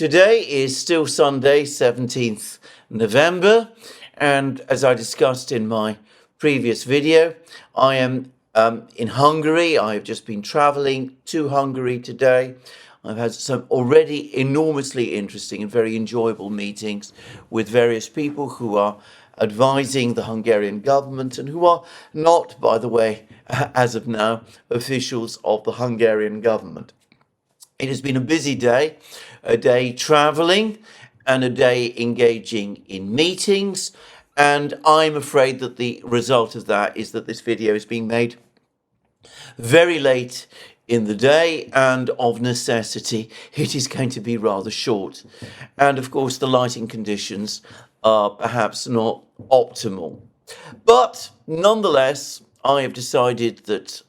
Today is still Sunday, 17th November, and as I discussed in my previous video, I am in Hungary. I have just been traveling to Hungary today. I've had some already enormously interesting and very enjoyable meetings with various people who are advising the Hungarian government and who are not, by the way, as of now, officials of the Hungarian government. It has been a busy day, a day traveling and a day engaging in meetings. And I'm afraid that the result of that is that this video is being made very late in the day, and of necessity, it is going to be rather short. And of course, the lighting conditions are perhaps not optimal. But nonetheless, I have decided that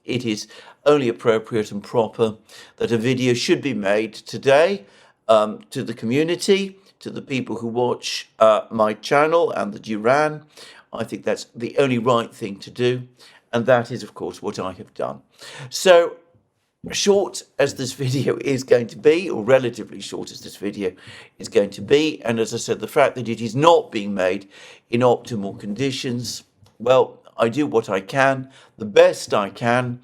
it is only appropriate and proper that a video should be made today to the community, to the people who watch my channel and the Duran. I think that's the only right thing to do, and that is, of course, what I have done. So, short as this video is going to be, or relatively short as this video is going to be, and as I said, the fact that it is not being made in optimal conditions, well, I do what I can, the best I can,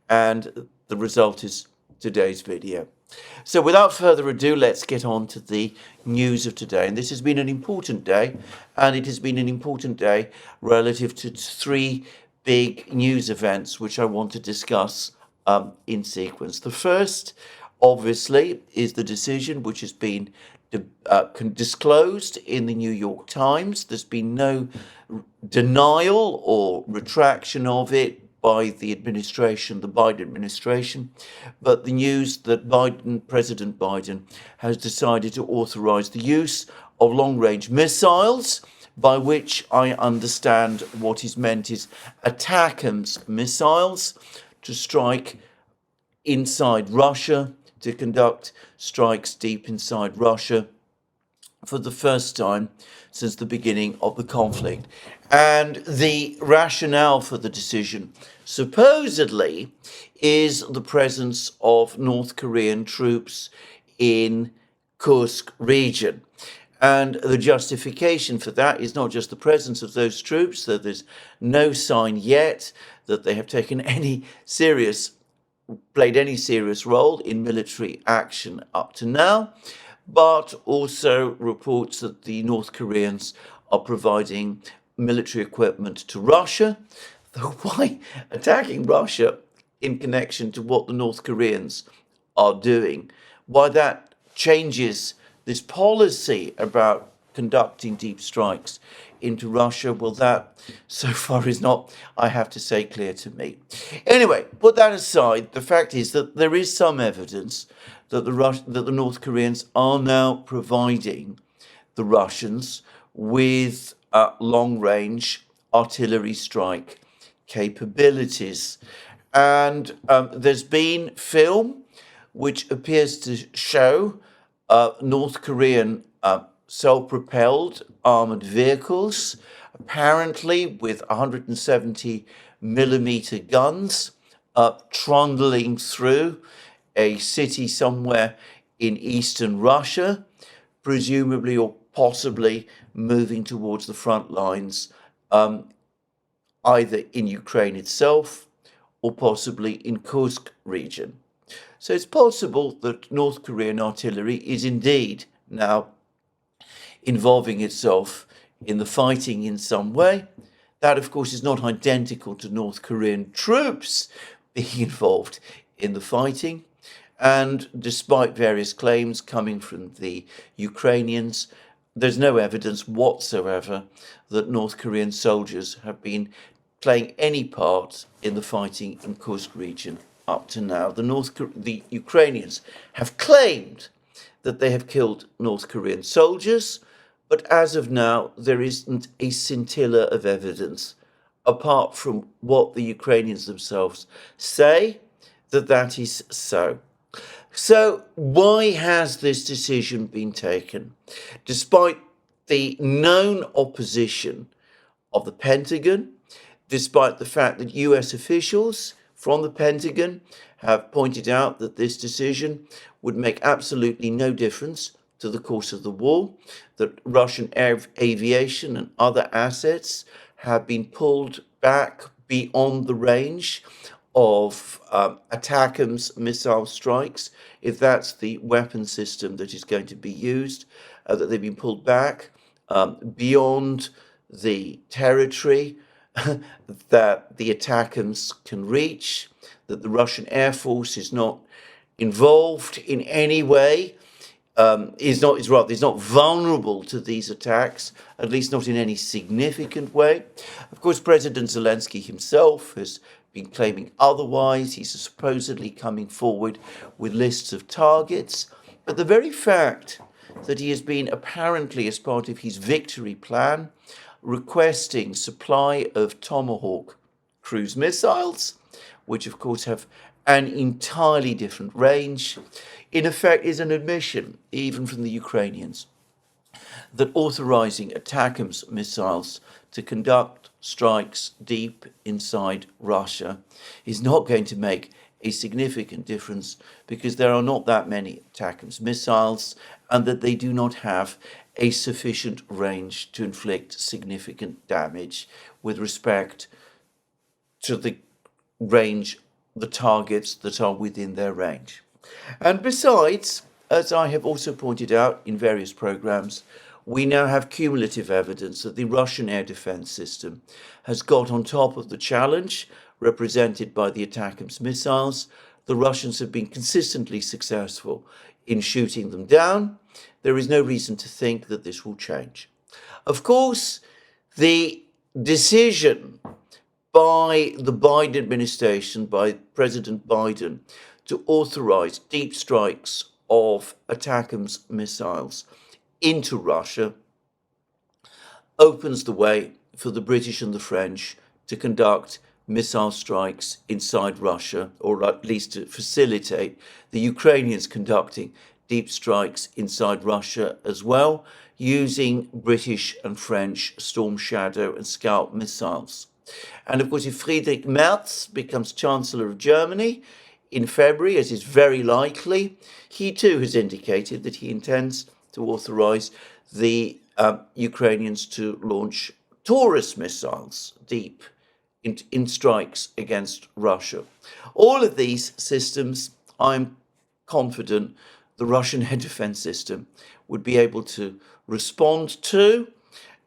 and the result is today's video. So without further ado, let's get on to the news of today. And this has been an important day, and it has been an important day relative to three big news events which I want to discuss in sequence. The first, obviously, is the decision which has been disclosed in the New York Times. There's been no denial or retraction of it by the administration, the Biden administration, but the news that President Biden has decided to authorize the use of long-range missiles, by which I understand what is meant is ATACMS missiles, to strike inside Russia, to conduct strikes deep inside Russia for the first time since the beginning of the conflict. And the rationale for the decision, supposedly, is the presence of North Korean troops in Kursk region. And the justification for that is not just the presence of those troops, though there's no sign yet that they have taken played any serious role in military action up to now, but also reports that the North Koreans are providing military equipment to Russia. Though why attacking Russia in connection to what the North Koreans are doing? Why that changes this policy about conducting deep strikes into Russia, well, that so far is not, I have to say, clear to me. Anyway, put that aside, the fact is that there is some evidence that the North Koreans are now providing the Russians with long-range artillery strike capabilities. And there's been film which appears to show North Korean self-propelled armored vehicles, apparently with 170 millimeter guns, trundling through a city somewhere in eastern Russia, presumably or possibly moving towards the front lines, either in Ukraine itself or possibly in Kursk region. So it's possible that North Korean artillery is indeed now involving itself in the fighting in some way. That, of course, is not identical to North Korean troops being involved in the fighting. And despite various claims coming from the Ukrainians, there's no evidence whatsoever that North Korean soldiers have been playing any part in the fighting in Kursk region up to now. The Ukrainians have claimed that they have killed North Korean soldiers, but as of now, there isn't a scintilla of evidence, apart from what the Ukrainians themselves say, that is so. So why has this decision been taken? Despite the known opposition of the Pentagon, despite the fact that US officials, from the Pentagon have pointed out that this decision would make absolutely no difference to the course of the war, that Russian aviation and other assets have been pulled back beyond the range of ATACMS missile strikes, if that's the weapon system that is going to be used, that they've been pulled back beyond the territory that the ATACMS can reach, that the Russian Air Force is not involved in any way, is not vulnerable to these attacks, at least not in any significant way. Of course, President Zelensky himself has been claiming otherwise. He's supposedly coming forward with lists of targets. But the very fact that he has been apparently, as part of his victory plan, requesting supply of Tomahawk cruise missiles, which of course have an entirely different range, in effect is an admission, even from the Ukrainians, that authorizing ATACMS missiles to conduct strikes deep inside Russia is not going to make a significant difference, because there are not that many ATACMS missiles and that they do not have a sufficient range to inflict significant damage with respect to the range, the targets that are within their range. And besides, as I have also pointed out in various programs, we now have cumulative evidence that the Russian air defense system has got on top of the challenge represented by the ATACMS missiles. The Russians have been consistently successful in shooting them down. There is no reason to think that this will change. Of course, the decision by the Biden administration, by President Biden, to authorize deep strikes of ATACMS missiles into Russia opens the way for the British and the French to conduct missile strikes inside Russia, or at least to facilitate the Ukrainians conducting deep strikes inside Russia as well, using British and French Storm Shadow and Scalp missiles. And of course, if Friedrich Merz becomes Chancellor of Germany in February, as is very likely, he too has indicated that he intends to authorize the Ukrainians to launch Taurus missiles deep in strikes against Russia. All of these systems, I'm confident the Russian air defense system would be able to respond to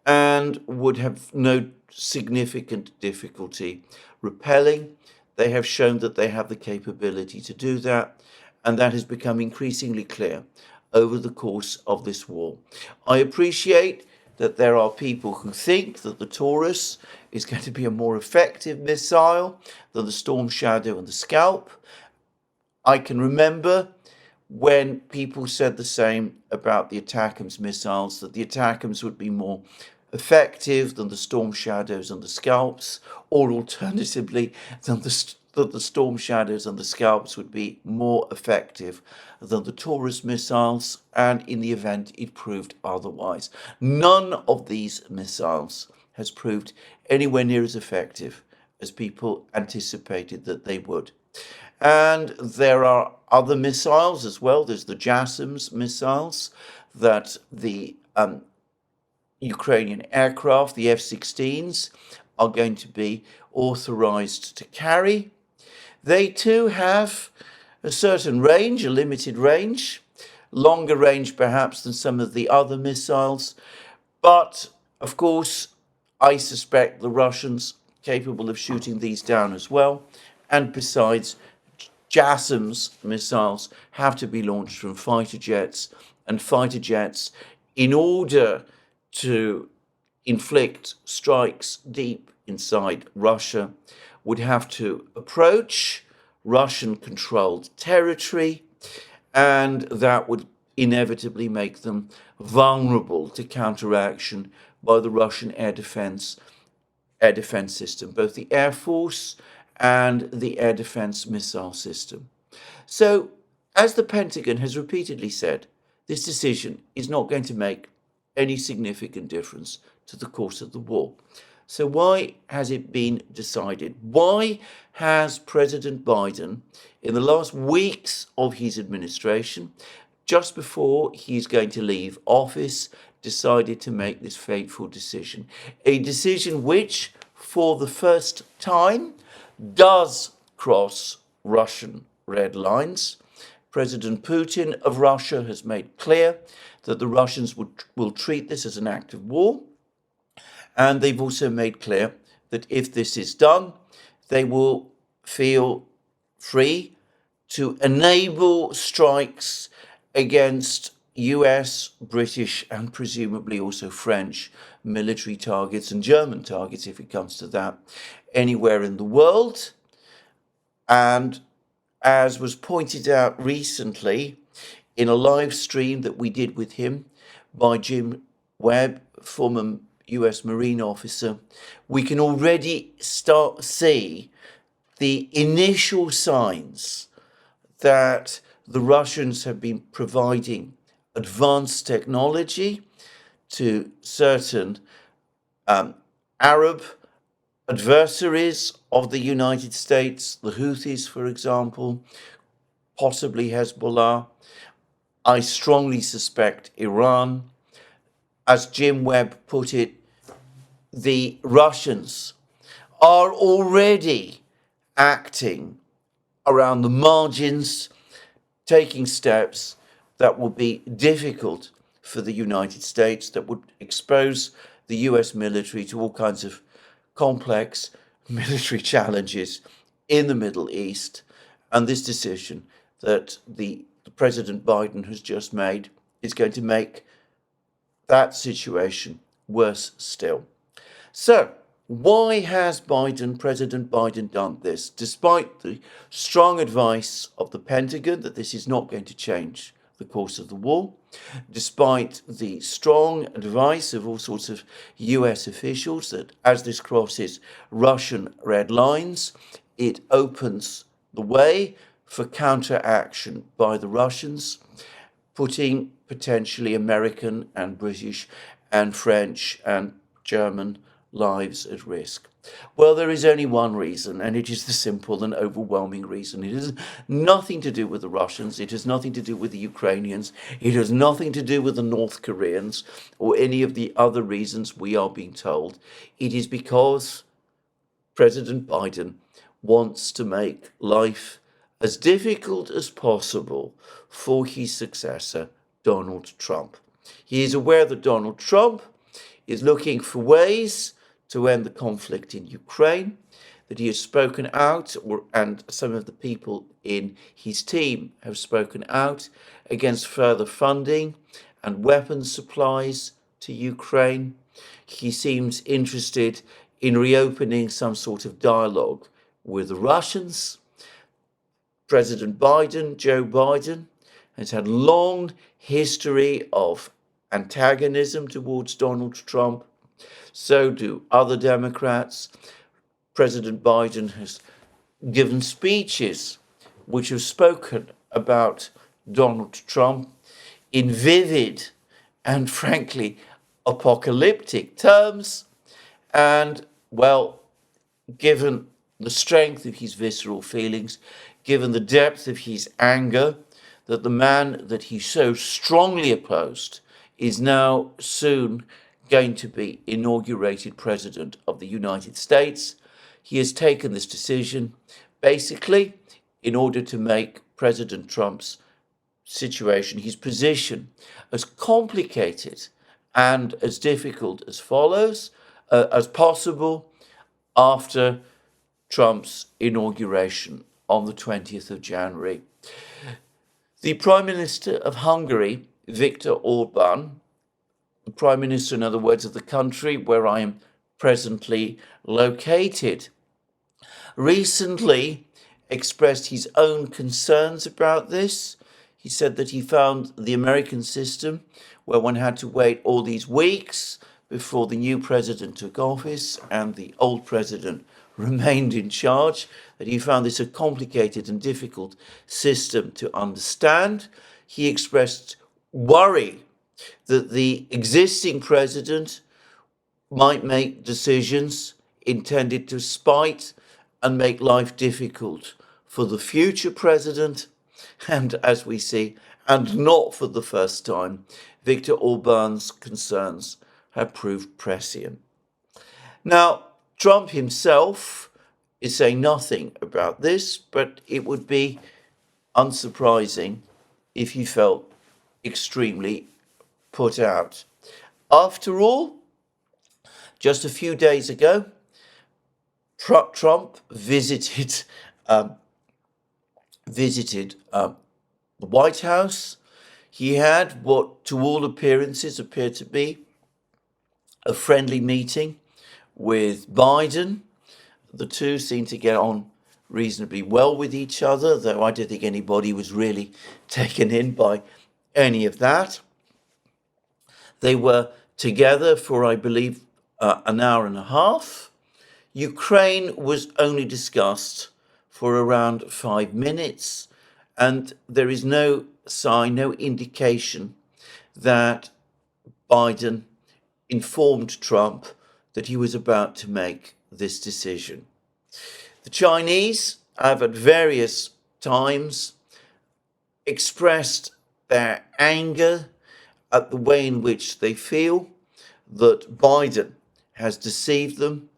and would have no significant difficulty repelling. They have shown that they have the capability to do that, and that has become increasingly clear over the course of this war. I appreciate that there are people who think that the Taurus is going to be a more effective missile than the Storm Shadow and the Scalp. I can remember when people said the same about the ATACMS missiles, that the ATACMS would be more effective than the Storm Shadows and the Scalps, or alternatively, that the Storm Shadows and the Scalps would be more effective than the Taurus missiles, and in the event it proved otherwise. None of these missiles has proved anywhere near as effective as people anticipated that they would. And there are other missiles as well. There's the JASSMs missiles that the Ukrainian aircraft, the F-16s, are going to be authorized to carry. They too have a certain range, a limited range, longer range perhaps than some of the other missiles. But of course, I suspect the Russians capable of shooting these down as well. And besides, JASSMs missiles have to be launched from fighter jets, and fighter jets, in order to inflict strikes deep inside Russia, would have to approach Russian-controlled territory, and that would inevitably make them vulnerable to counteraction by the Russian air defense system, both the Air Force and the air defense missile system. So, as the Pentagon has repeatedly said, this decision is not going to make any significant difference to the course of the war. So why has it been decided? Why has President Biden, in the last weeks of his administration, just before he's going to leave office, decided to make this fateful decision? A decision which, for the first time, does cross Russian red lines. President Putin of Russia has made clear that the Russians will treat this as an act of war. And they've also made clear that if this is done, they will feel free to enable strikes against US, British, and presumably also French military targets and German targets, if it comes to that, anywhere in the world. And as was pointed out recently in a live stream that we did with him by Jim Webb, former US Marine officer, we can already see the initial signs that the Russians have been providing advanced technology to certain Arab adversaries of the United States, the Houthis, for example, possibly Hezbollah. I strongly suspect Iran. As Jim Webb put it, the Russians are already acting around the margins, taking steps that will be difficult for the United States, that would expose the US military to all kinds of complex military challenges in the Middle East. And this decision that the President Biden has just made is going to make that situation worse still. So, why has President Biden done this, despite the strong advice of the Pentagon that this is not going to change the course of the war, despite the strong advice of all sorts of US officials that as this crosses Russian red lines, it opens the way for counteraction by the Russians, putting potentially American and British and French and German lives at risk? Well, there is only one reason, and it is the simple and overwhelming reason. It has nothing to do with the Russians. It has nothing to do with the Ukrainians. It has nothing to do with the North Koreans or any of the other reasons we are being told. It is because President Biden wants to make life as difficult as possible for his successor, Donald Trump. He is aware that Donald Trump is looking for ways to end the conflict in Ukraine, that he has spoken out, and some of the people in his team have spoken out against further funding and weapons supplies to Ukraine. He seems interested in reopening some sort of dialogue with the Russians. President Biden, Joe Biden, has had long history of antagonism towards Donald Trump. So do other Democrats. President Biden has given speeches which have spoken about Donald Trump in vivid and frankly apocalyptic terms. And, well, given the strength of his visceral feelings, given the depth of his anger, that the man that he so strongly opposed is now soon going to be inaugurated president of the United States, he has taken this decision basically in order to make President Trump's situation, his position, as complicated and as difficult as possible after Trump's inauguration on the 20th of January. The Prime Minister of Hungary, Viktor Orban, the Prime Minister, in other words, of the country where I am presently located, recently expressed his own concerns about this. He said that he found the American system, where one had to wait all these weeks before the new president took office and the old president remained in charge, that he found this a complicated and difficult system to understand. He expressed worry that the existing president might make decisions intended to spite and make life difficult for the future president, and as we see, and not for the first time, Viktor Orban's concerns have proved prescient. Now, Trump himself is saying nothing about this, but it would be unsurprising if he felt extremely put out. After all, just a few days ago, Trump visited the White House. He had what, to all appearances, appeared to be a friendly meeting with Biden. The two seemed to get on reasonably well with each other, though I don't think anybody was really taken in by any of that. They were together for, I believe, an hour and a half. Ukraine was only discussed for around 5 minutes, and there is no sign, no indication that Biden informed Trump that he was about to make this decision. The Chinese have at various times expressed their anger at the way in which they feel that Biden has deceived them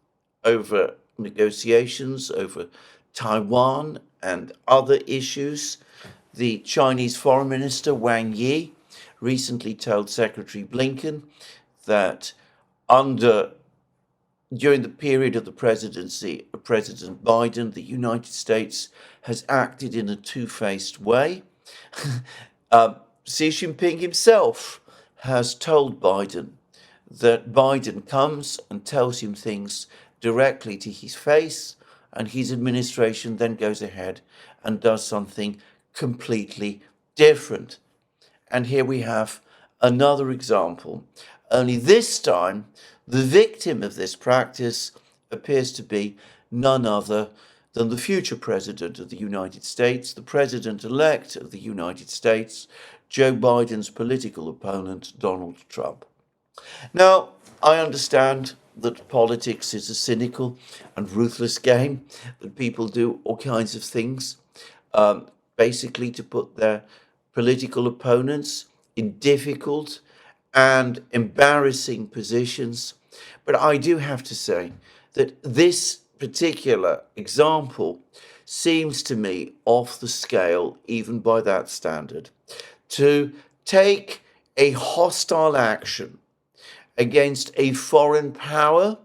over negotiations over Taiwan and other issues. The Chinese Foreign Minister Wang Yi recently told Secretary Blinken that during the period of the presidency of President Biden, the United States has acted in a two-faced way. Xi Jinping himself has told Biden that Biden comes and tells him things directly to his face, and his administration then goes ahead and does something completely different. And here we have another example. Only this time, the victim of this practice appears to be none other than the future president of the United States, the president-elect of the United States, Joe Biden's political opponent, Donald Trump. Now, I understand that politics is a cynical and ruthless game, that people do all kinds of things, basically to put their political opponents in difficult and embarrassing positions. But I do have to say that this particular example seems to me off the scale, even by that standard. To take a hostile action against a foreign power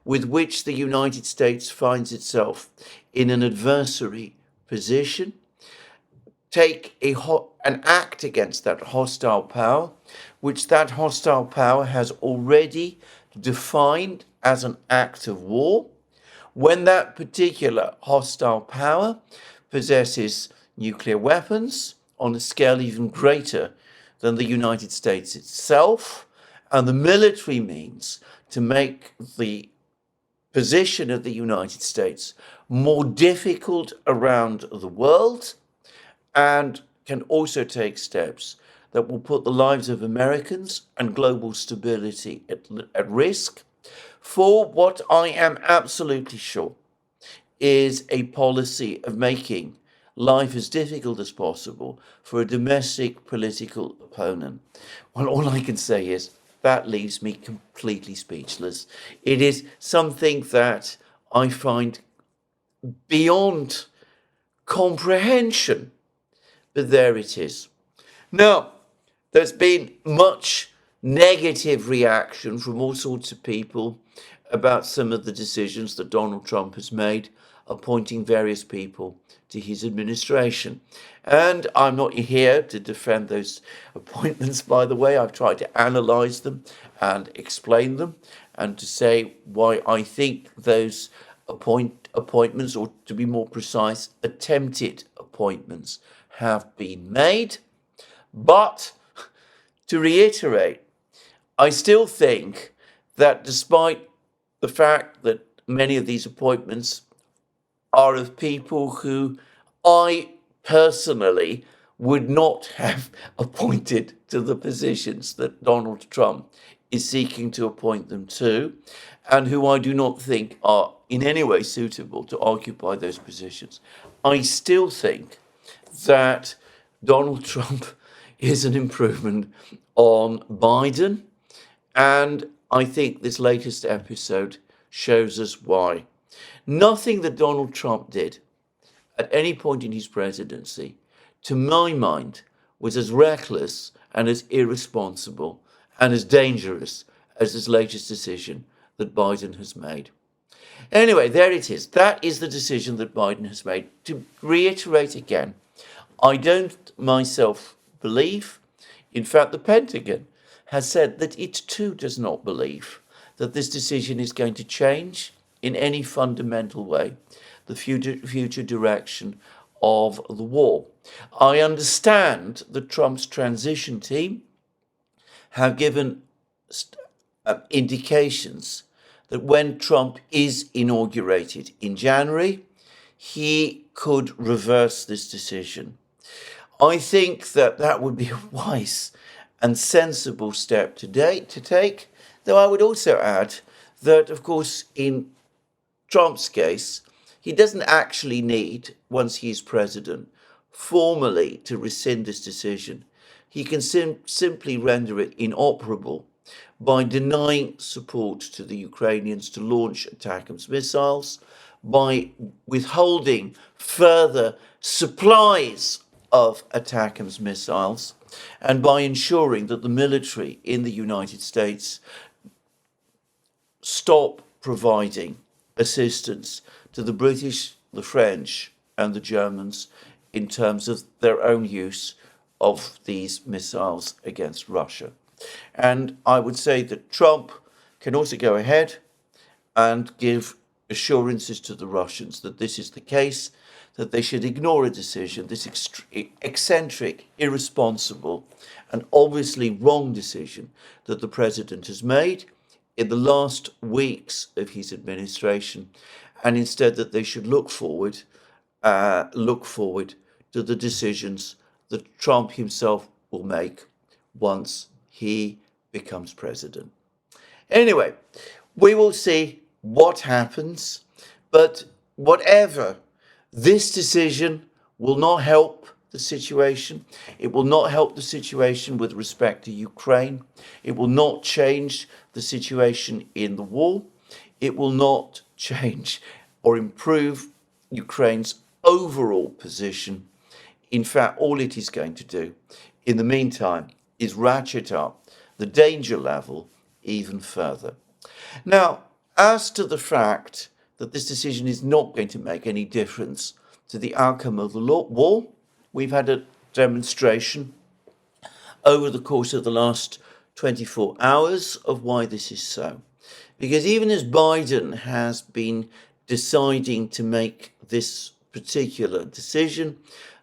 with which the United States finds itself in an adversary position, take an act against that hostile power, which that hostile power has already defined as an act of war, when that particular hostile power possesses nuclear weapons on a scale even greater than the United States itself, and the military means to make the position of the United States more difficult around the world, and can also take steps that will put the lives of Americans and global stability at risk, for what I am absolutely sure is a policy of making life as difficult as possible for a domestic political opponent. Well, all I can say is that leaves me completely speechless. It is something that I find beyond comprehension, but there it is. Now, there's been much negative reaction from all sorts of people about some of the decisions that Donald Trump has made, appointing various people to his administration. And I'm not here to defend those appointments, by the way. I've tried to analyze them and explain them, and to say why I think those appointments, or to be more precise, attempted appointments, have been made. But to reiterate, I still think that despite the fact that many of these appointments are of people who I personally would not have appointed to the positions that Donald Trump is seeking to appoint them to, and who I do not think are in any way suitable to occupy those positions. I still think that Donald Trump is an improvement on Biden, and I think this latest episode shows us why. Nothing that Donald Trump did at any point in his presidency, to my mind, was as reckless and as irresponsible and as dangerous as this latest decision that Biden has made. Anyway, there it is. That is the decision that Biden has made. To reiterate again, I don't myself believe, in fact, the Pentagon has said that it too does not believe that this decision is going to change in any fundamental way the future direction of the war. I understand that Trump's transition team have given indications that when Trump is inaugurated in January, he could reverse this decision. I think that that would be a wise and sensible step to take, though I would also add that, of course, in Trump's case, he doesn't actually need, once he's president, formally to rescind this decision. He can simply render it inoperable by denying support to the Ukrainians to launch ATACMS missiles, by withholding further supplies of ATACMS missiles, and by ensuring that the military in the United States stop providing assistance to the British, the French, and the Germans in terms of their own use of these missiles against Russia. And I would say that Trump can also go ahead and give assurances to the Russians that this is the case, that they should ignore a decision, this eccentric, irresponsible, and obviously wrong decision that the president has made in the last weeks of his administration, and instead that they should look forward to the decisions that Trump himself will make once he becomes president. Anyway, we will see what happens, but whatever, this decision will not help the situation. It will not help the situation with respect to Ukraine. It will not change the situation in the war. It will not change or improve Ukraine's overall position. In fact, all it is going to do in the meantime is ratchet up the danger level even further. Now, as to the fact that this decision is not going to make any difference to the outcome of the war, we've had a demonstration over the course of the last 24 hours of why this is so. Because even as Biden has been deciding to make this particular decision,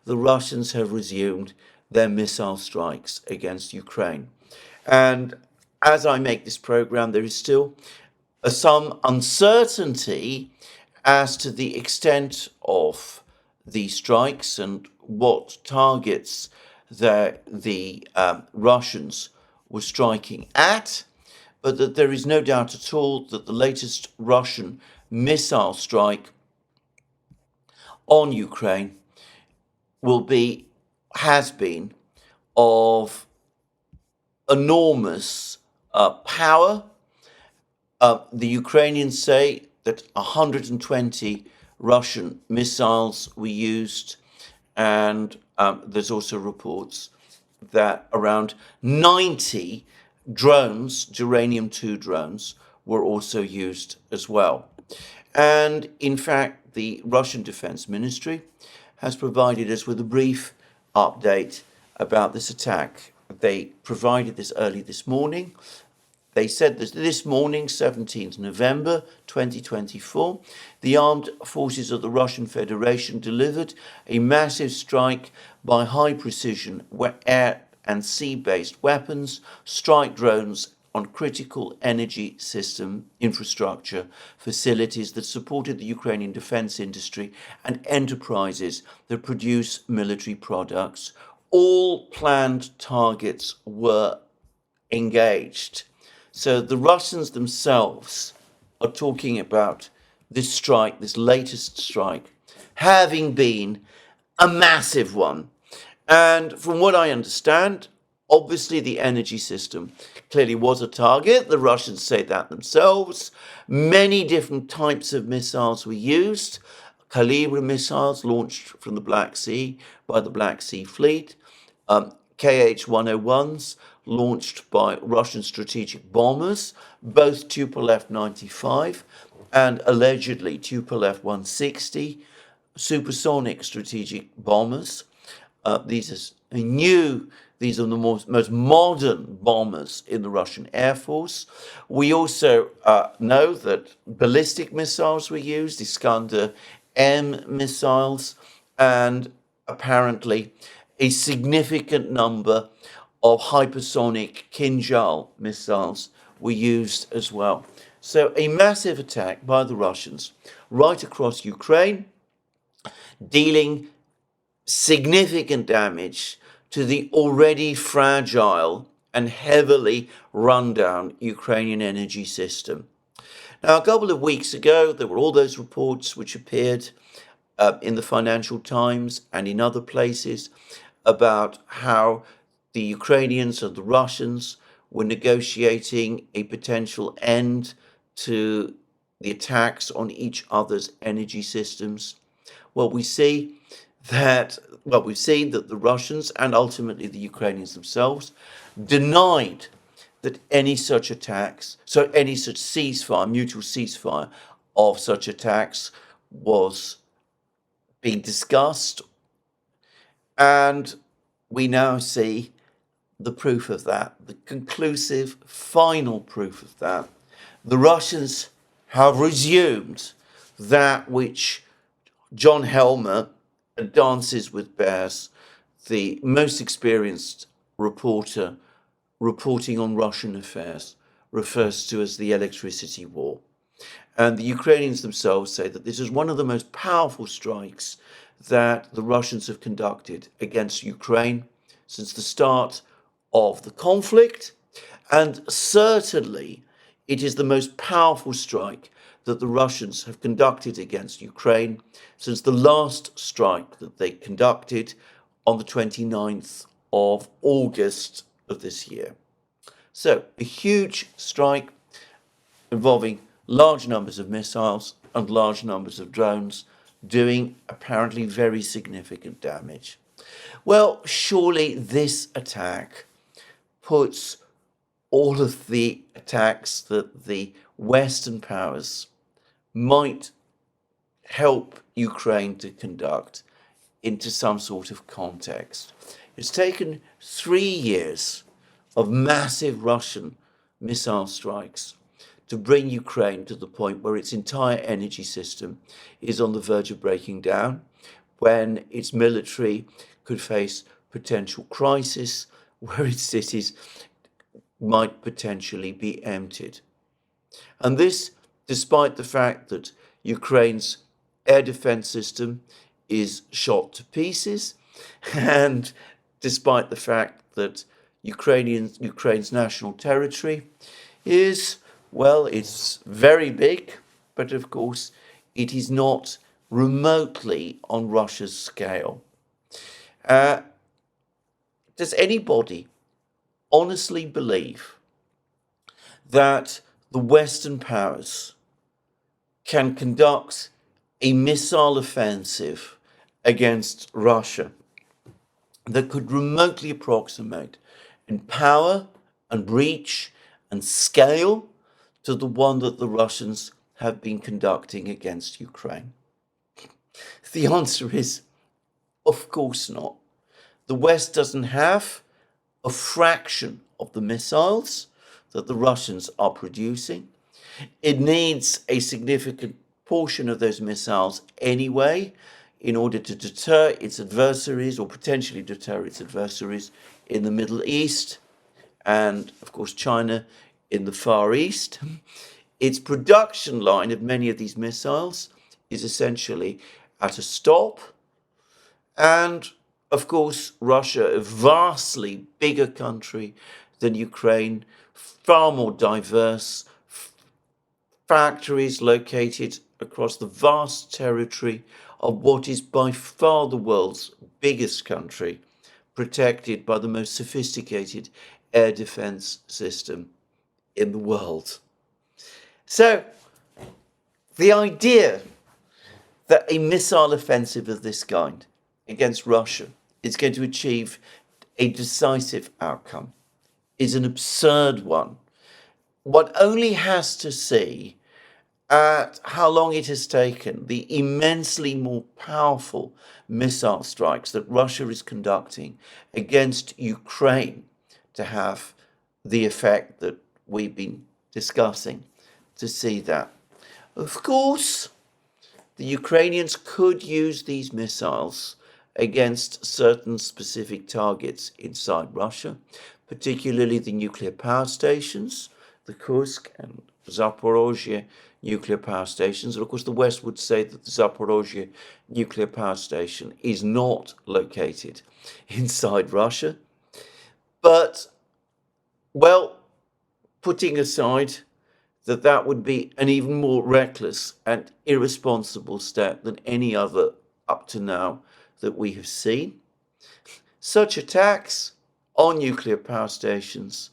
the Russians have resumed their missile strikes against Ukraine. And as I make this program, there is still some uncertainty as to the extent of the strikes and what targets the Russians were striking at, but that there is no doubt at all that the latest Russian missile strike on Ukraine has been of enormous power. The Ukrainians say that 120 Russian missiles were used, and there's also reports that around 90 drones, Uranium-2 drones, were also used as well. And in fact, the Russian Defense Ministry has provided us with a brief update about this attack. They provided this early this morning. They said that this morning, 17th November 2024, the armed forces of the Russian Federation delivered a massive strike by high-precision air and sea-based weapons, strike drones on critical energy system infrastructure facilities that supported the Ukrainian defense industry and enterprises that produce military products, all planned targets were engaged. So the Russians themselves are talking about this strike, this latest strike, having been a massive one. And from what I understand, obviously the energy system clearly was a target. The Russians say that themselves. Many different types of missiles were used. Calibre missiles launched from the Black Sea by the Black Sea Fleet. KH-101s launched by Russian strategic bombers, both Tupolev 95 and allegedly Tupolev 160, supersonic strategic bombers. These are new. These are the most modern bombers in the Russian Air Force. We also know that ballistic missiles were used, Iskander-M missiles, and apparently a significant number of hypersonic Kinjal missiles were used as well. So a massive attack by the Russians right across Ukraine, dealing significant damage to the already fragile and heavily run-down Ukrainian energy system. Now, a couple of weeks ago, there were all those reports which appeared in the Financial Times and in other places about how the Ukrainians and the Russians were negotiating a potential end to the attacks on each other's energy systems. Well, we've seen that the Russians and ultimately the Ukrainians themselves denied that any such attacks, so any such ceasefire, mutual ceasefire of such attacks was being discussed. And we now see the proof of that, the conclusive final proof of that. The Russians have resumed that which John Helmer at Dances with Bears, the most experienced reporter reporting on Russian affairs, refers to as the electricity war. And the Ukrainians themselves say that this is one of the most powerful strikes that the Russians have conducted against Ukraine since the start of the conflict. And certainly it is the most powerful strike that the Russians have conducted against Ukraine since the last strike that they conducted on the 29th of August of this year. So a huge strike involving large numbers of missiles and large numbers of drones, doing apparently very significant damage. Well, surely this attack puts all of the attacks that the Western powers might help Ukraine to conduct into some sort of context. It's taken 3 years of massive Russian missile strikes to bring Ukraine to the point where its entire energy system is on the verge of breaking down, when its military could face potential crisis, where its cities might potentially be emptied. And this, despite the fact that Ukraine's air defense system is shot to pieces, and despite the fact that Ukraine's national territory is, well, it's very big, but of course it is not remotely on Russia's scale. Does anybody honestly believe that the Western powers can conduct a missile offensive against Russia that could remotely approximate in power and reach and scale to the one that the Russians have been conducting against Ukraine? The answer is, of course not. The West doesn't have a fraction of the missiles that the Russians are producing. It needs a significant portion of those missiles anyway in order to deter its adversaries, or potentially deter its adversaries in the Middle East and, of course, China in the Far East. Its production line of many of these missiles is essentially at a stop. And, of course, Russia, a vastly bigger country than Ukraine, far more diverse, factories located across the vast territory of what is by far the world's biggest country, protected by the most sophisticated air defense system in the world. So, the idea that a missile offensive of this kind against Russia is going to achieve a decisive outcome is an absurd one. One only has to see at how long it has taken the immensely more powerful missile strikes that Russia is conducting against Ukraine to have the effect that we've been discussing, to see that. Of course, the Ukrainians could use these missiles against certain specific targets inside Russia, particularly the nuclear power stations, the Kursk and Zaporozhye nuclear power stations. And of course, the West would say that the Zaporozhye nuclear power station is not located inside Russia. But, well, putting aside that would be an even more reckless and irresponsible step than any other up to now that we have seen, such attacks on nuclear power stations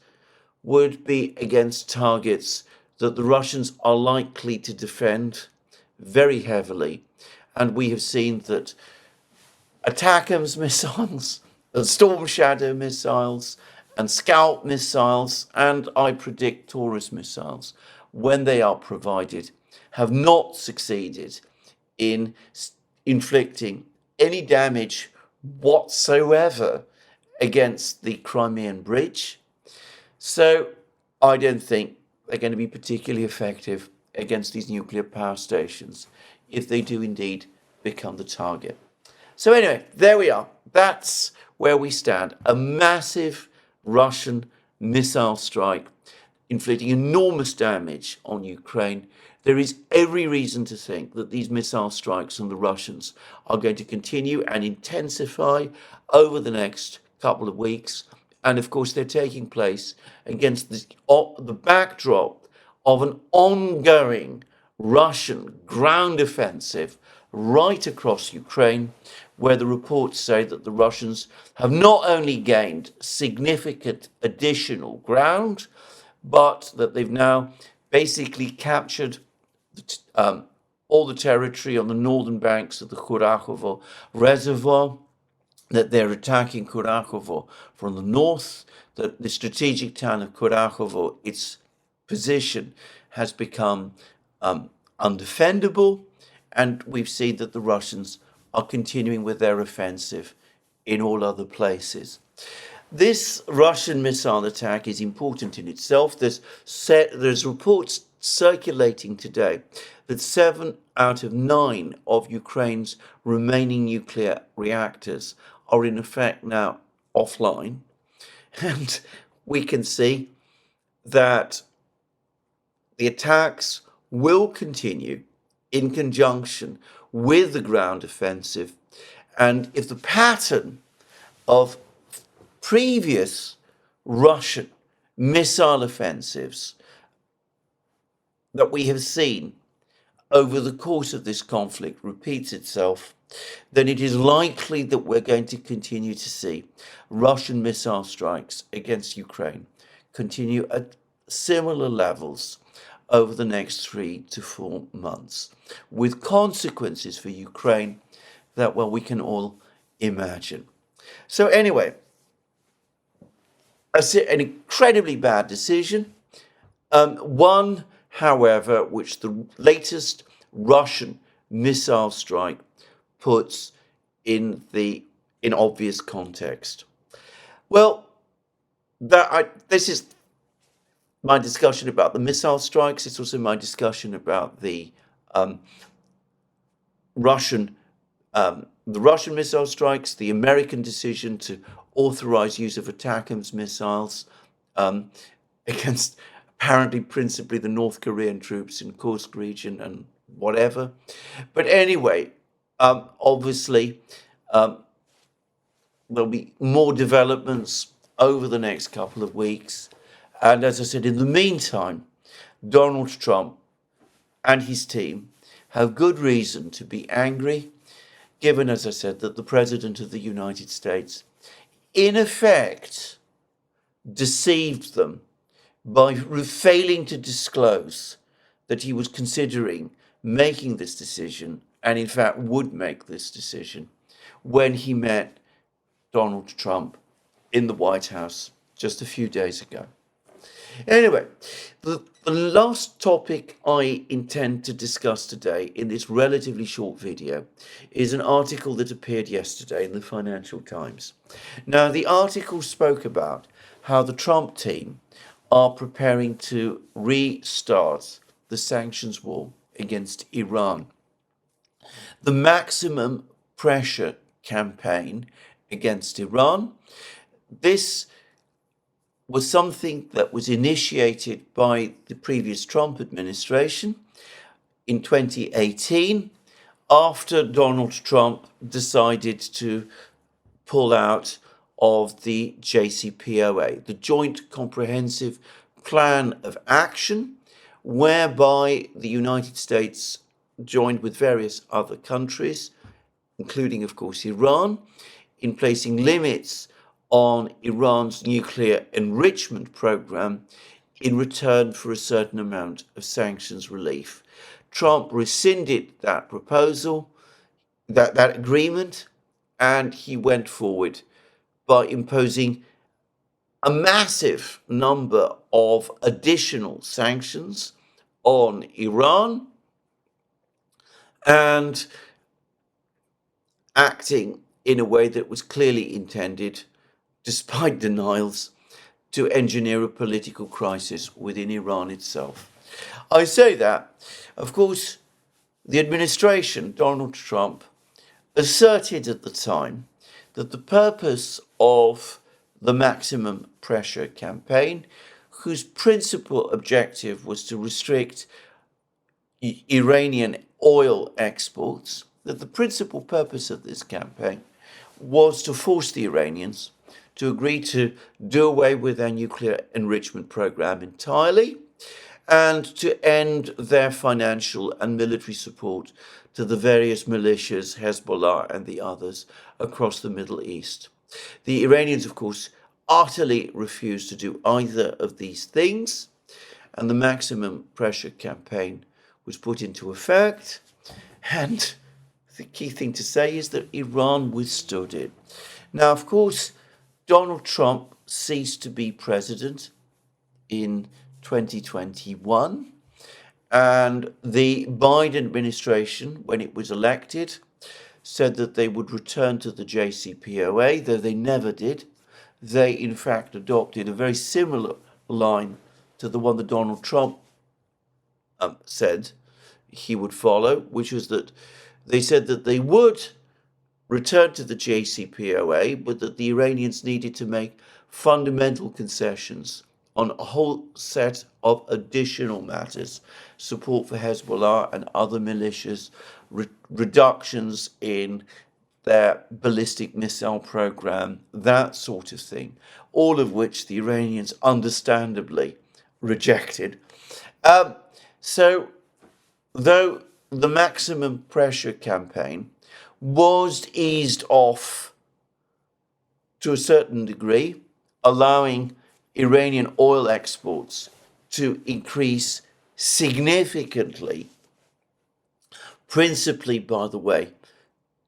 would be against targets that the Russians are likely to defend very heavily. And we have seen that ATACMS missiles and Storm Shadow missiles and Scalp missiles, and I predict Taurus missiles, when they are provided, have not succeeded in inflicting any damage whatsoever against the Crimean Bridge. So I don't think they're going to be particularly effective against these nuclear power stations if they do indeed become the target. So anyway, there we are. That's where we stand. A massive Russian missile strike inflicting enormous damage on Ukraine. There is every reason to think that these missile strikes on the Russians are going to continue and intensify over the next couple of weeks. And of course, they're taking place against the backdrop of an ongoing Russian ground offensive right across Ukraine, where the reports say that the Russians have not only gained significant additional ground, but that they've now basically captured all the territory on the northern banks of the Kurachovo Reservoir, that they're attacking Kurachovo from the north, that the strategic town of Kurachovo, its position has become undefendable, and we've seen that the Russians are continuing with their offensive in all other places. This Russian missile attack is important in itself. There's reports circulating today that 7 out of 9 of Ukraine's remaining nuclear reactors are in effect now offline. And we can see that the attacks will continue in conjunction with the ground offensive. And if the pattern of previous Russian missile offensives that we have seen over the course of this conflict repeats itself, then it is likely that we're going to continue to see Russian missile strikes against Ukraine continue at similar levels over the next 3 to 4 months, with consequences for Ukraine that, well, we can all imagine. So anyway, an incredibly bad decision. One, however, which the latest Russian missile strike puts in obvious context. Well, this is my discussion about the missile strikes. It's also my discussion about the Russian missile strikes, the American decision to authorize use of ATACMS missiles against apparently principally the North Korean troops in Kursk region and whatever. But anyway, obviously, there'll be more developments over the next couple of weeks. And as I said, in the meantime, Donald Trump and his team have good reason to be angry, given, as I said, that the President of the United States, in effect, deceived them by failing to disclose that he was considering making this decision, and in fact would make this decision, when he met Donald Trump in the White House just a few days ago. Anyway, the last topic I intend to discuss today in this relatively short video is an article that appeared yesterday in the Financial Times. Now, the article spoke about how the Trump team are preparing to restart the sanctions war against Iran. The maximum pressure campaign against Iran. This was something that was initiated by the previous Trump administration in 2018, after Donald Trump decided to pull out of the JCPOA, the Joint Comprehensive Plan of Action, whereby the United States joined with various other countries, including, of course, Iran, in placing limits on Iran's nuclear enrichment program in return for a certain amount of sanctions relief. Trump rescinded that proposal, that agreement, and he went forward by imposing a massive number of additional sanctions on Iran and acting in a way that was clearly intended, despite denials, to engineer a political crisis within Iran itself. I say that, of course, the administration, Donald Trump, asserted at the time that the purpose of the maximum pressure campaign, whose principal objective was to restrict Iranian oil exports, that the principal purpose of this campaign was to force the Iranians to agree to do away with their nuclear enrichment program entirely and to end their financial and military support to the various militias, Hezbollah and the others across the Middle East. The Iranians, of course, utterly refused to do either of these things, and the maximum pressure campaign was put into effect. And the key thing to say is that Iran withstood it. Now, of course, Donald Trump ceased to be president in 2021, and the Biden administration, when it was elected, said that they would return to the JCPOA, though they never did. They, in fact, adopted a very similar line to the one that Donald Trump said he would follow, which was that they said that they would return to the JCPOA, but that the Iranians needed to make fundamental concessions on a whole set of additional matters: support for Hezbollah and other militias, reductions in their ballistic missile program, that sort of thing, all of which the Iranians understandably rejected. So, though the maximum pressure campaign was eased off to a certain degree, allowing Iranian oil exports to increase significantly, principally, by the way,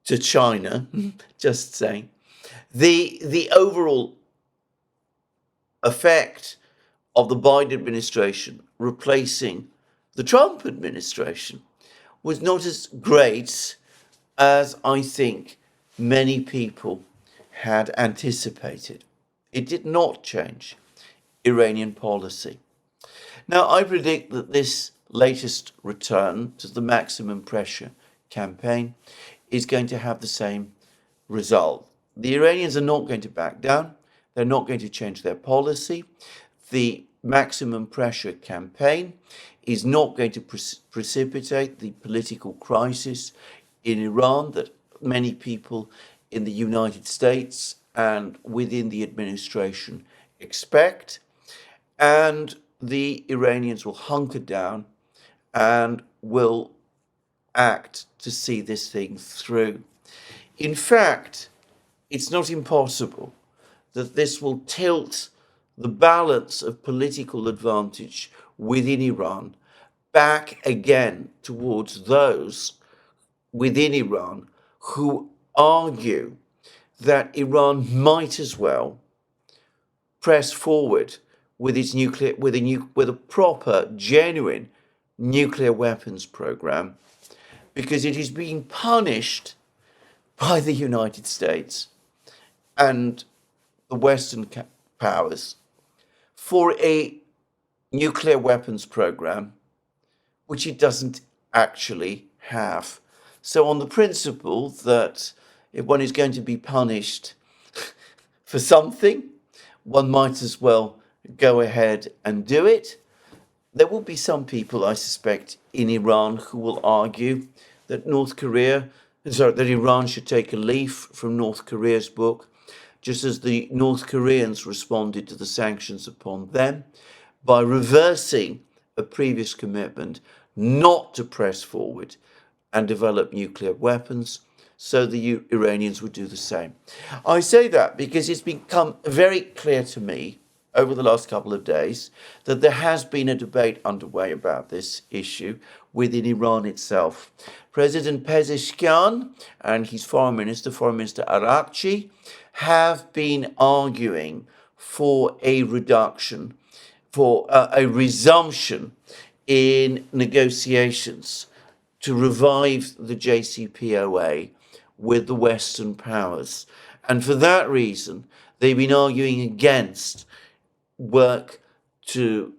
to China, just saying, the overall effect of the Biden administration replacing the Trump administration was not as great as I think many people had anticipated. It did not change Iranian policy. Now, I predict that this latest return to the maximum pressure campaign is going to have the same result. The Iranians are not going to back down. They're not going to change their policy. The maximum pressure campaign is not going to precipitate the political crisis in Iran that many people in the United States and within the administration expect, and the Iranians will hunker down and will act to see this thing through. In fact, it's not impossible that this will tilt the balance of political advantage within Iran back again towards those within Iran who argue that Iran might as well press forward with its with a proper, genuine nuclear weapons program, because it is being punished by the United States and the Western powers for a nuclear weapons program which it doesn't actually have. So on the principle that if one is going to be punished for something, one might as well go ahead and do it. There will be some people, I suspect, in Iran who will argue that that Iran should take a leaf from North Korea's book, just as the North Koreans responded to the sanctions upon them by reversing a previous commitment not to press forward and develop nuclear weapons, so the Iranians would do the same. I say that because it's become very clear to me over the last couple of days that there has been a debate underway about this issue within Iran itself. President Pezeshkian and his Foreign Minister Arakchi, have been arguing for a reduction, for a resumption in negotiations to revive the JCPOA with the Western powers. And for that reason, they've been arguing against work to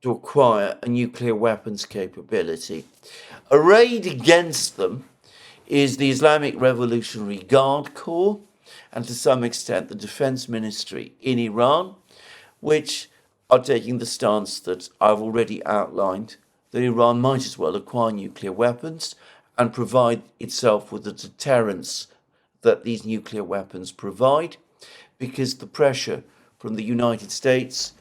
acquire a nuclear weapons capability. Arrayed against them is the Islamic Revolutionary Guard Corps, and to some extent the Defense Ministry in Iran, which are taking the stance that I've already outlined, that Iran might as well acquire nuclear weapons and provide itself with the deterrence that these nuclear weapons provide, because the pressure from the United States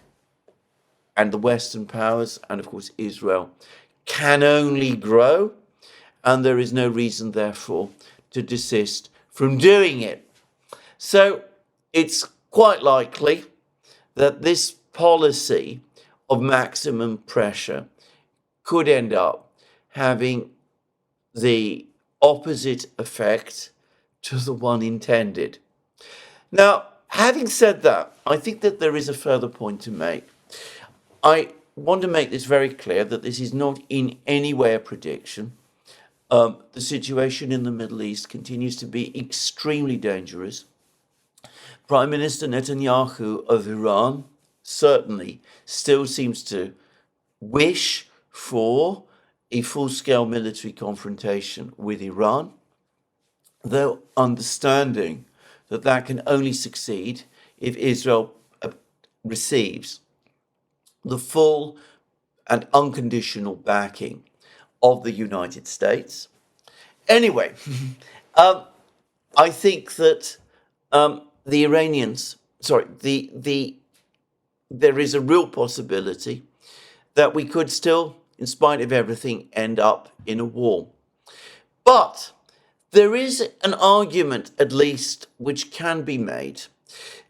and the Western powers, and of course Israel, can only grow, and there is no reason, therefore, to desist from doing it. So it's quite likely that this policy of maximum pressure could end up having the opposite effect to the one intended. Now, having said that, I think that there is a further point to make. I want to make this very clear that this is not in any way a prediction. The situation in the Middle East continues to be extremely dangerous. Prime Minister Netanyahu of Iran certainly still seems to wish for a full-scale military confrontation with Iran, though understanding that that can only succeed if Israel receives the full and unconditional backing of the United States. Anyway, I think that the Iranians, there is a real possibility that we could still, in spite of everything, end up in a war. But there is an argument, at least, which can be made,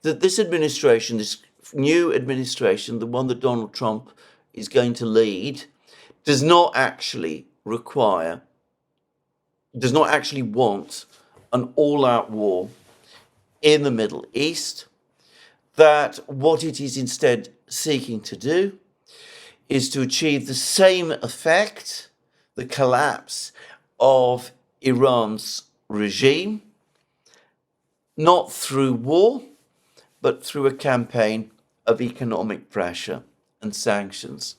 that this administration, this new administration, the one that Donald Trump is going to lead, does not actually want an all-out war in the Middle East, that what it is instead seeking to do is to achieve the same effect, the collapse of Iran's regime, not through war, but through a campaign of economic pressure and sanctions.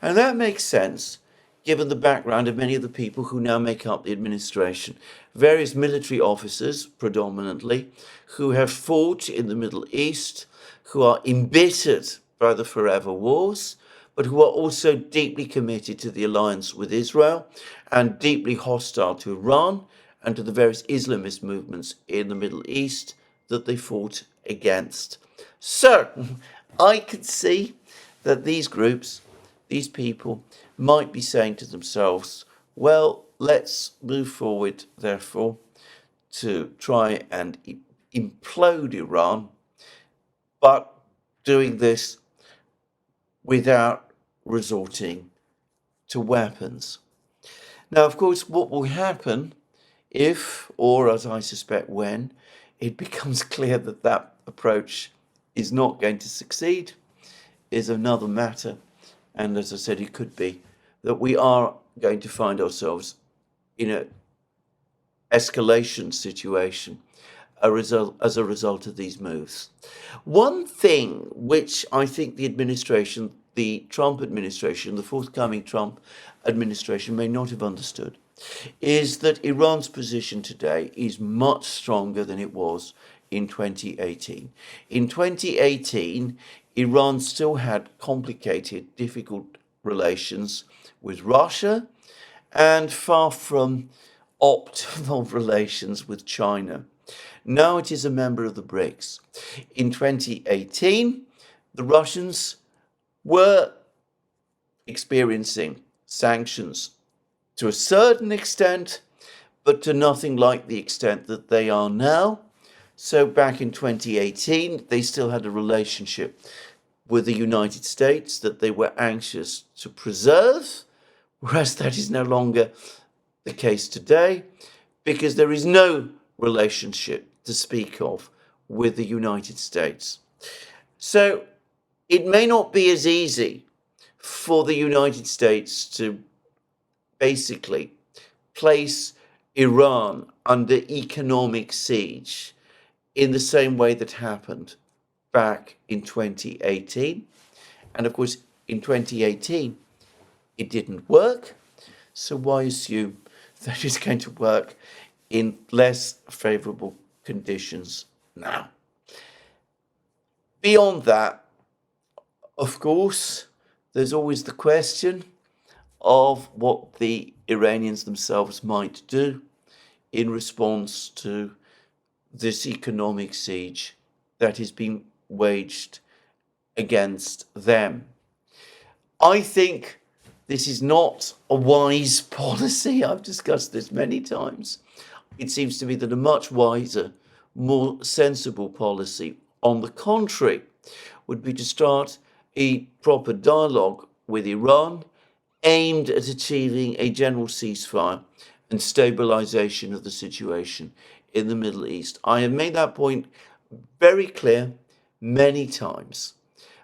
And that makes sense, given the background of many of the people who now make up the administration. Various military officers, predominantly, who have fought in the Middle East, who are embittered by the forever wars, but who are also deeply committed to the alliance with Israel and deeply hostile to Iran and to the various Islamist movements in the Middle East that they fought against. So I could see that these groups, these people, might be saying to themselves, well, let's move forward, therefore, to try and implode Iran, but doing this without resorting to weapons. Now, of course, what will happen if, or as I suspect when, it becomes clear that that approach is not going to succeed is another matter. And as I said, it could be that we are going to find ourselves in an escalation situation as a result of these moves. One thing which I think the administration, the Trump administration, the forthcoming Trump administration may not have understood is that Iran's position today is much stronger than it was in 2018. In 2018, Iran still had complicated, difficult relations with Russia and far from optimal relations with China. Now it is a member of the BRICS. In 2018, the Russians were experiencing sanctions to a certain extent, but to nothing like the extent that they are now. So back in 2018, they still had a relationship with the United States that they were anxious to preserve, whereas that is no longer the case today, because there is no relationship to speak of with the United States. So it may not be as easy for the United States to basically place Iran under economic siege in the same way that happened back in 2018. And of course, in 2018, it didn't work. So why assume that it's going to work in less favorable conditions now? Beyond that, of course, there's always the question of what the Iranians themselves might do in response to this economic siege that is being waged against them. I think this is not a wise policy. I've discussed this many times. It seems to me that a much wiser, more sensible policy, on the contrary, would be to start a proper dialogue with Iran aimed at achieving a general ceasefire and stabilization of the situation in the Middle East. I have made that point very clear many times,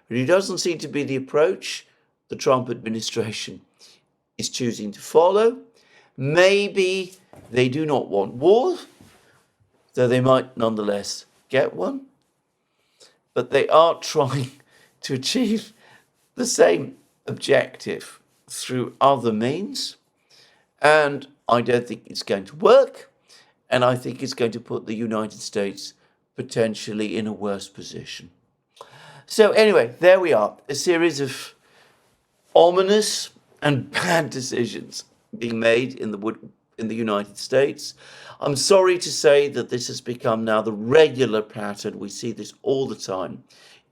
but it doesn't seem to be the approach the Trump administration is choosing to follow. Maybe they do not want war, though they might nonetheless get one, but they are trying to achieve the same objective through other means, and I don't think it's going to work, and I think it's going to put the United States potentially in a worse position. So anyway, there we are, a series of ominous and bad decisions being made in the United States. I'm sorry to say that this has become now the regular pattern. We see this all the time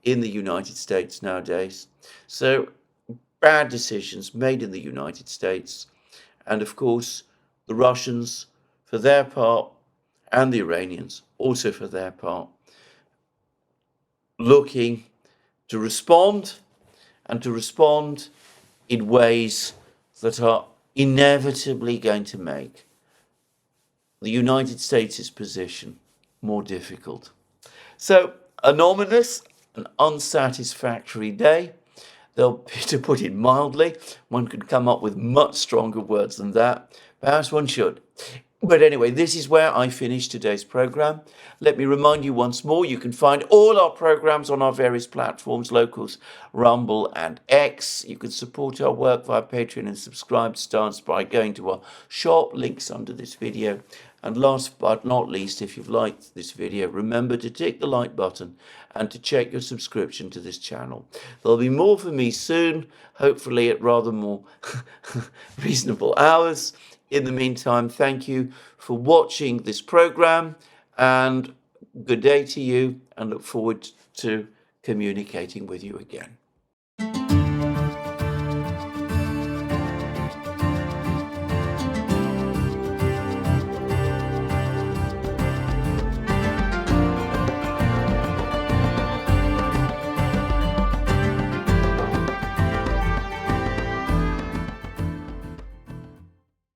in the United States nowadays. So bad decisions made in the United States, and of course the Russians for their part and the Iranians also for their part looking to respond, and to respond in ways that are inevitably going to make the United States' position more difficult. So an ominous and unsatisfactory day. To put it mildly, one could come up with much stronger words than that. Perhaps one should. But anyway, this is where I finish today's program. Let me remind you once more, you can find all our programs on our various platforms, Locals, Rumble and X. You can support our work via Patreon and subscribe stars by going to our shop, links under this video. And last but not least, if you've liked this video, remember to tick the like button and to check your subscription to this channel. There'll be more for me soon, hopefully at rather more reasonable hours, In the meantime, thank you for watching this program, and good day to you, and look forward to communicating with you again.